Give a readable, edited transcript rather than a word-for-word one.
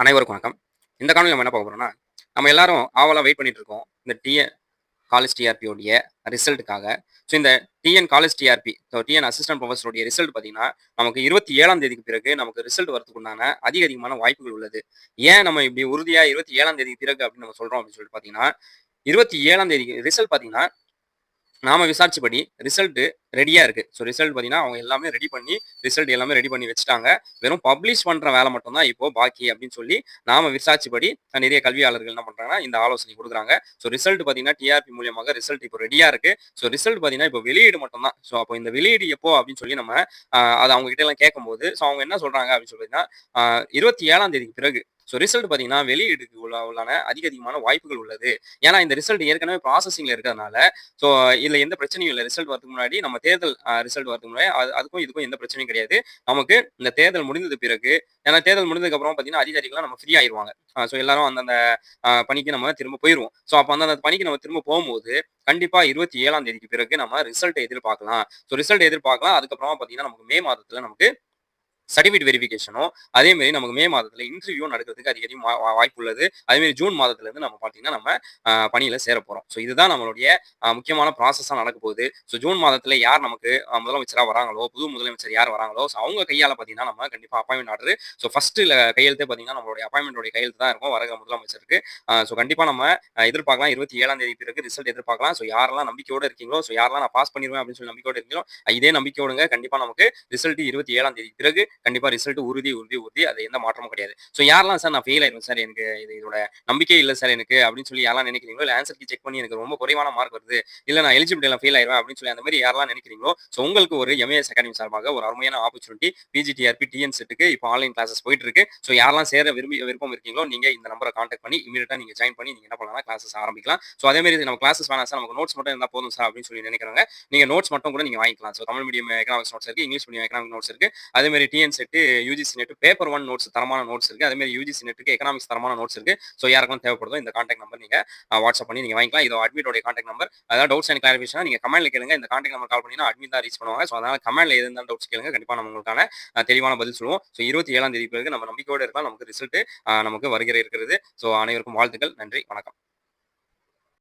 அனைவருக்கும் வணக்கம். இந்த காணொளில நம்ம என்ன பார்க்க போறோம்னா, நம்ம எல்லாரும் ஆவலா வெயிட் பண்ணிட்டு இருக்கோம். இந்த காலேஜ் டிஆர்பி உடைய ரிசல்ட்டுக்காக. ஸோ இந்த college TRP, TN assistant professor உடைய ரிசல்ட் பார்த்தீங்கன்னா, நமக்கு 27ஆம் தேதிக்கு பிறகு நமக்கு ரிசல்ட் வரதுக்கு உண்டான அதிகமான வாய்ப்புகள் உள்ளது. ஏன் நம்ம இப்படி உறுதியா 27ஆம் தேதிக்கு பிறகு அப்படின்னு நம்ம சொல்றோம் அப்படின்னு சொல்லிட்டு பார்த்தீங்கன்னா, 27ஆம் தேதி ரிசல்ட் பார்த்தீங்கன்னா நாம விசாரிச்சபடி ரிசல்ட் ரெடியா இருக்கு. ஸோ ரிசல்ட் பார்த்தீங்கன்னா, அவங்க எல்லாமே ரெடி பண்ணி ரிசல்ட் எல்லாமே ரெடி பண்ணி வச்சுட்டாங்க. வெறும் பப்ளிஷ் பண்ற வேலை மட்டும் தான் இப்போ பாக்கி அப்படின்னு சொல்லி நாம விசாரிச்சபடி நிறைய கல்வியாளர்கள் என்ன பண்றாங்கன்னா, இந்த ஆலோசனை குடுக்குறாங்க. ஸோ ரிசல்ட் பார்த்தீங்கன்னா, டிஆர்பி மூலியமாக ரிசல்ட் இப்போ ரெடியா இருக்கு. ஸோ ரிசல்ட் பார்த்தீங்கன்னா, இப்போ வெளியீடு மட்டும் தான். ஸோ அப்போ இந்த வெளியீடு எப்போ அப்படின்னு சொல்லி நம்ம அத அவங்க கிட்ட எல்லாம் கேட்கும்போது, ஸோ அவங்க என்ன சொல்றாங்க அப்படின்னு சொல்லி பார்த்தீங்கன்னா, 27ஆம் தேதிக்கு பிறகு ஸோ ரிசல்ட் பார்த்தீங்கன்னா, வெளியீடுக்கு உள்ளான அதிகமான வாய்ப்புகள் உள்ளது. ஏன்னா இந்த ரிசல்ட் ஏற்கனவே ப்ராசஸிங்ல இருக்கிறதுனால ஸோ இதுல எந்த பிரச்சனையும் இல்ல. ரிசல்ட் வரதுக்கு முன்னாடி நம்ம தேர்தல் ரிசல்ட் வரதுக்கு முன்னாடி அதுக்கும் இதுக்கும் எந்த பிரச்சனையும் கிடையாது. நமக்கு இந்த தேர்தல் முடிந்தது பிறகு ஏன்னா தேர்தல் முடிந்ததுக்கு அப்புறம் பார்த்தீங்கன்னா, அதிகாரிகள்லாம் நம்ம ஃப்ரீ ஆயிருவாங்க. ஸோ எல்லாரும் அந்தந்த பணிக்கு நம்ம திரும்ப போயிருவோம். ஸோ அப்ப அந்தந்த பணிக்கு நம்ம திரும்ப போகும்போது, கண்டிப்பா 27ஆம் தேதிக்கு பிறகு நம்ம ரிசல்ட்ட எதிர்பார்க்கலாம். ஸோ ரிசல்ட் எதிர்பார்க்கலாம். அதுக்கப்புறமா பார்த்தீங்கன்னா, நமக்கு மே மாதத்துல நமக்கு சர்டிஃபிகேட் வெரிஃபிகேஷனும் அதே மாதிரி நமக்கு மே மாதத்துல இன்டர்வியூ நடக்கிறதுக்கு அதிக வாய்ப்பு உள்ளது. அதே மாதிரி ஜூன் மாதத்துல இருந்து நம்ம பார்த்தீங்கன்னா, நம்ம பணியில சேர போறோம். ஸோ இதுதான் நம்மளுடைய முக்கியமான ப்ராசஸா நடக்க போகுது. ஸோ ஜூன் மாதத்துல யார் நமக்கு முதலமைச்சரா வராங்களோ, புது முதலமைச்சர் யார் வராங்களோ, ஸோ அவங்க கையால பார்த்தீங்கன்னா, நம்ம கண்டிப்பா அப்பாயின்மென்ட் ஆர்டர் ஸோ ஃபர்ஸ்ட்ல கையெழுத்தே பார்த்தீங்கன்னா, நம்மளுடைய அப்பாயின்மென்ட்டோட கையெழுத்து தான் இருக்கும் வரக முதலமைச்சருக்கு. ஸோ கண்டிப்பா நம்ம எதிர்பார்க்கலாம். 27ஆம் தேதி பிறகு ரிசல்ட் எதிர்பார்க்கலாம். ஸோ யாரெல்லாம் நம்பிக்கையோட இருக்கீங்களோ, ஸோ யாரெல்லாம் நான் பாஸ் பண்ணிருவேன் அப்படின்னு சொல்லி நம்பிக்கையோட இருக்கீங்களோ, இதே நம்பிக்கையோடுங்க. கண்டிப்பா நமக்கு ரிசல்ட் 27ஆம் தேதி பிறகு கண்டிப்பா ரிசல்ட் உறுதி, உறுதி, உறுதி. அது எந்த மாற்றமும் கிடையாது. ஸோ யாரெல்லாம் சார் நான் ஃபெயில் ஆயிருவேன் சார். எனக்கு இதோட நம்பிக்கையே இல்ல சார் எனக்கு அப்படின்னு சொல்லி யாரெல்லாம் நினைக்கிறீங்களோ, இல்ல ஆன்சர் கீ செக் பண்ணி எனக்கு ரொம்ப குறைவான மார்க் வருது. இல்ல நான் எலிஜிபிலிட்டில ஃபெயில் ஆயிருவேன் அப்படின்னு சொல்லி அந்த மாதிரி யாரெல்லாம் நினைக்கிறீங்களோ, ஸோ உங்களுக்கு ஒரு எம்ஏஎஸ் அகாடமி சார்பாக ஒரு அருமையான ஆப்பர்ச்சுனிட்டி பிஜிடிஆர்பி, டிஎன் செட்டுக்கு இப்போ ஆன்லைன் கிளாஸஸ் போயிட்டு இருக்கு. ஸோ யாரெல்லாம் சேர விருப்பம் இருக்கீங்களோ, நீங்க இந்த நம்பரை கான்டாக்ட் பண்ணி இமிடியேட்டா நீங்க ஜாயின் பண்ணி நீங்க என்ன பண்ணலாம் கிளாஸஸ் ஆரம்பிக்கலாம். ஸோ அதே மாதிரி நம்ம கிளாஸஸ் வேணாம் சார் நமக்கு நோட்ஸ் மட்டும் இருந்தா போதும் சார் அப்படின்னு சொல்லி நினைக்கிறவங்க, நீங்க நோட்ஸ் மட்டும் கூட நீங்க வாங்கிக்கலாம். So Tamil medium economics notes இருக்கு, இங்கிலீஷ் மீடியம் எக்கனாமிக் நோட்ஸ் இருக்கு. அதே மாதிரி TN set, UGC net paper 1 notes தரமான நோட்ஸ் இருக்கு. அதே மாதிரி யுஜிசி நெட்டுக்கு எக்கனாமிக்ஸ் தரமான நோட்ஸ் இருக்கு. ஸோ யாருக்கெல்லாம் தேவைப்படுதோ இந்த கான்டாக்ட் நம்பர் நீங்க வாட்ஸ்அப் பண்ணி நீங்க வாங்கிக்கலாம். இது அட்மிட்டோட கான்டாக்ட் நம்பர். அதாவது டவுட்ஸ் அண்ட் கிளாரிஃபிகேஷன் நீங்க கமெண்ட்ல கேளுங்க. இந்த கான்டாக்ட் நம்பர் கால் பண்ணீங்கன்னா அட்மின் தான் ரீச் பண்ணுவாங்க. ஸோ அதனால கமெண்ட்ல எது இருந்தாலும் டவுட்ஸ் கேளுங்க. கண்டிப்பா நம்ம உங்களுக்கான தெளிவான பதில் சொல்லுவோம். ஸோ 27ஆம் தேதி பிறகு நம்ம நம்பிக்கையோட இருக்கலாம். நமக்கு ரிசல்ட் நமக்கு வருகிற இருக்கிறது. ஸோ அனைவருக்கும் வாழ்த்துக்கள். நன்றி. வணக்கம்.